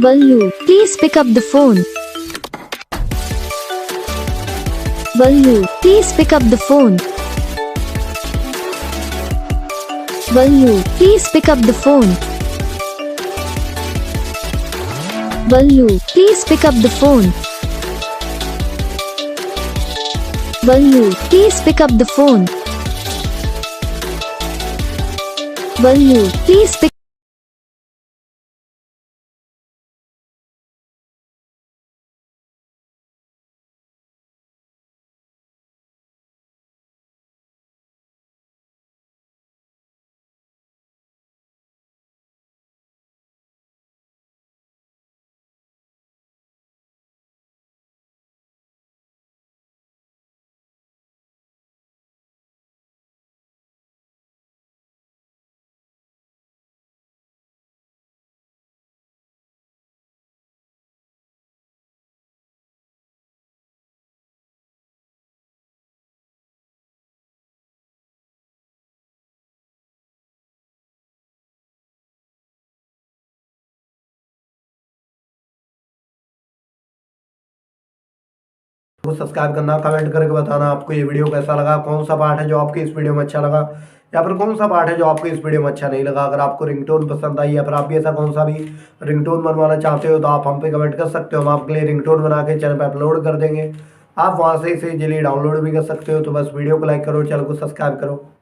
Bablu, please pick up the phone. Bablu, please pick up the phone. Bablu, please pick up the phone. Bablu, please pick up the phone. Bablu, please pick up the phone. Bablu, please pick को subscribe करना, comment करके बताना आपको ये video कैसा लगा, कौन सा पार्ट है जो आपको इस वीडियो में अच्छा लगा या फिर कौन सा पार्ट है जो आपको इस वीडियो में अच्छा नहीं लगा। अगर आपको रिंगटोन पसंद आई या फिर आप भी ऐसा कौन सा भी रिंगटोन बनवाना चाहते हो तो आप हम पे कमेंट कर सकते हो। हम आपके लिए रिंगटोन बना के चैनल पर अपलोड कर देंगे। आप वहाँ से इसे इजीली डाउनलोड भी कर सकते हो। तो बस वीडियो को लाइक करो, चैनल को सब्सक्राइब करो।